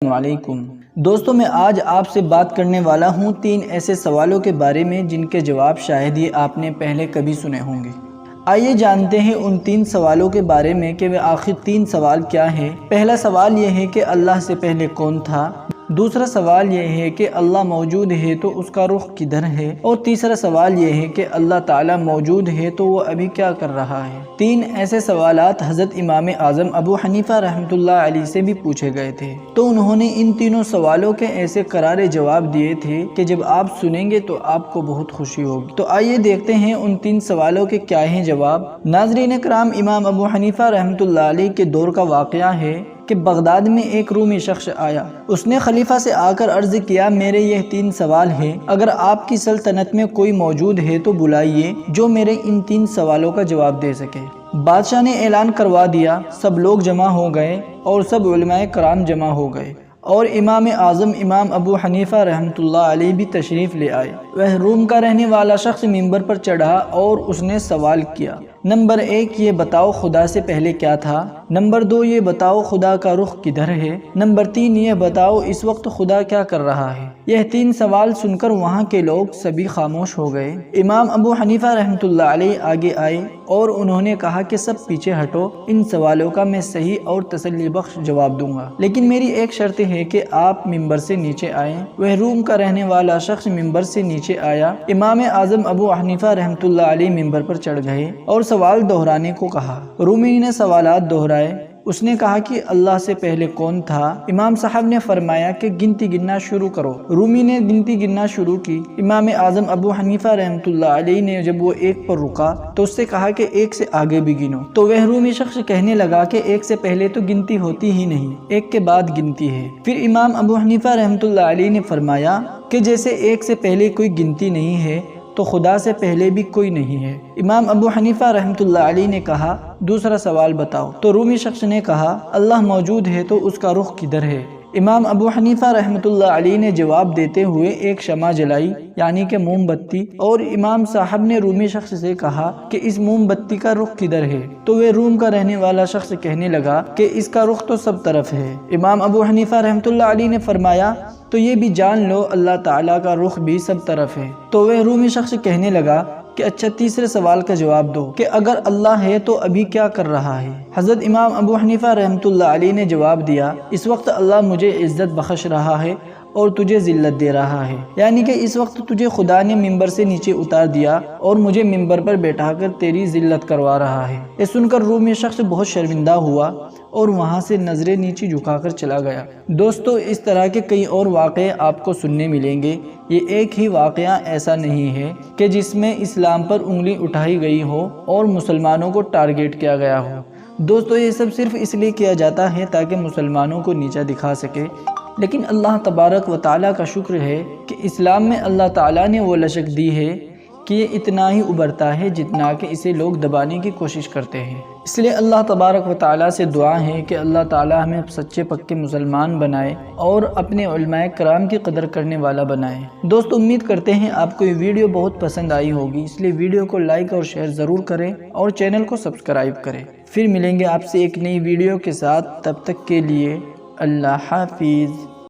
السلام علیکم دوستوں، میں آج آپ سے بات کرنے والا ہوں 3 ایسے سوالوں کے بارے میں جن کے جواب شاید ہی آپ نے پہلے کبھی سنے ہوں گے۔ آئیے جانتے ہیں ان 3 سوالوں کے بارے میں کہ وہ آخر 3 سوال کیا ہیں۔ پہلا سوال یہ ہے کہ اللہ سے پہلے کون تھا؟ دوسرا سوال یہ ہے کہ اللہ موجود ہے تو اس کا رخ کدھر ہے؟ اور تیسرا سوال یہ ہے کہ اللہ تعالیٰ موجود ہے تو وہ ابھی کیا کر رہا ہے؟ 3 ایسے سوالات حضرت امام اعظم ابو حنیفہ رحمۃ اللہ علیہ سے بھی پوچھے گئے تھے، تو انہوں نے ان تینوں سوالوں کے ایسے کرارے جواب دیے تھے کہ جب آپ سنیں گے تو آپ کو بہت خوشی ہوگی۔ تو آئیے دیکھتے ہیں ان 3 سوالوں کے کیا ہیں جواب۔ ناظرین کرام، امام ابو حنیفہ رحمۃ اللہ علیہ کے دور کا واقعہ ہے کہ بغداد میں ایک رومی شخص آیا۔ اس نے خلیفہ سے آ کر عرض کیا، میرے یہ 3 سوال ہیں، اگر آپ کی سلطنت میں کوئی موجود ہے تو بلائیے جو میرے ان 3 سوالوں کا جواب دے سکے۔ بادشاہ نے اعلان کروا دیا، سب لوگ جمع ہو گئے اور سب علماء کرام جمع ہو گئے، اور امام اعظم امام ابو حنیفہ رحمۃ اللہ علیہ بھی تشریف لے آئے۔ وہ روم کا رہنے والا شخص ممبر پر چڑھا اور اس نے سوال کیا، نمبر 1، یہ بتاؤ خدا سے پہلے کیا تھا؟ نمبر 2، یہ بتاؤ خدا کا رخ کدھر ہے؟ نمبر 3، یہ بتاؤ اس وقت خدا کیا کر رہا ہے؟ یہ 3 سوال سن کر وہاں کے لوگ سبھی خاموش ہو گئے۔ امام ابو حنیفہ رحمۃ اللہ علیہ آگے آئے اور انہوں نے کہا کہ سب پیچھے ہٹو، ان سوالوں کا میں صحیح اور تسلی بخش جواب دوں گا، لیکن میری ایک شرط ہے کہ آپ ممبر سے نیچے آئیں۔ وہ روم کا رہنے والا شخص ممبر سے نیچے آیا۔ امام اعظم ابو حنیفہ رحمۃ اللہ علیہ ممبر پر چڑھ گئے اور سوال دہرانے کو کہا۔ رومی نے سوالات دہرائے۔ اس نے کہا کہ اللہ سے پہلے کون تھا؟ امام صاحب نے فرمایا کہ گنتی گننا شروع کرو۔ رومی نے گنتی گننا شروع کی۔ امام اعظم ابو حنیفہ رحمۃ اللہ علیہ نے جب وہ 1 پر رکا تو اس سے کہا کہ 1 سے آگے بھی گنو۔ تو وہ رومی شخص کہنے لگا کہ 1 سے پہلے تو گنتی ہوتی ہی نہیں، 1 کے بعد گنتی ہے۔ پھر امام ابو حنیفہ رحمۃ اللہ علیہ نے فرمایا کہ جیسے 1 سے پہلے کوئی گنتی نہیں ہے تو خدا سے پہلے بھی کوئی نہیں ہے۔ امام ابو حنیفہ رحمۃ اللہ علیہ نے کہا، دوسرا سوال بتاؤ۔ تو رومی شخص نے کہا، اللہ موجود ہے تو اس کا رخ کدھر ہے؟ امام ابو حنیفہ رحمۃ اللہ علیہ نے جواب دیتے ہوئے ایک شمع جلائی، یعنی کہ موم بتی، اور امام صاحب نے رومی شخص سے کہا کہ اس موم بتی کا رخ کدھر ہے؟ تو وہ روم کا رہنے والا شخص کہنے لگا کہ اس کا رخ تو سب طرف ہے۔ امام ابو حنیفہ رحمۃ اللہ علیہ نے فرمایا، تو یہ بھی جان لو اللہ تعالیٰ کا رخ بھی سب طرف ہے۔ تو وہ رومی شخص کہنے لگا کہ اچھا، تیسرے سوال کا جواب دو کہ اگر اللہ ہے تو ابھی کیا کر رہا ہے؟ حضرت امام ابو حنیفہ رحمۃ اللہ علیہ نے جواب دیا، اس وقت اللہ مجھے عزت بخش رہا ہے اور تجھے ذلت دے رہا ہے، یعنی کہ اس وقت تجھے خدا نے ممبر سے نیچے اتار دیا اور مجھے ممبر پر بیٹھا کر تیری ذلت کروا رہا ہے۔ یہ سن کر رومی شخص بہت شرمندہ ہوا اور وہاں سے نظریں نیچے جھکا کر چلا گیا۔ دوستو، اس طرح کے کئی اور واقعے آپ کو سننے ملیں گے۔ یہ ایک ہی واقعہ ایسا نہیں ہے کہ جس میں اسلام پر انگلی اٹھائی گئی ہو اور مسلمانوں کو ٹارگیٹ کیا گیا ہو۔ دوستو، یہ سب صرف اس لیے کیا جاتا ہے تاکہ مسلمانوں کو نیچا دکھا سکے، لیکن اللہ تبارک و تعالیٰ کا شکر ہے کہ اسلام میں اللہ تعالیٰ نے وہ لچک دی ہے کہ یہ اتنا ہی ابھرتا ہے جتنا کہ اسے لوگ دبانے کی کوشش کرتے ہیں۔ اس لیے اللہ تبارک و تعالیٰ سے دعا ہے کہ اللہ تعالیٰ ہمیں سچے پکے مسلمان بنائے اور اپنے علماء کرام کی قدر کرنے والا بنائے۔ دوستو، امید کرتے ہیں آپ کو یہ ویڈیو بہت پسند آئی ہوگی، اس لیے ویڈیو کو لائک اور شیئر ضرور کریں اور چینل کو سبسکرائب کریں۔ پھر ملیں گے آپ سے ایک نئی ویڈیو کے ساتھ، تب تک کے لیے اللہ حافظ۔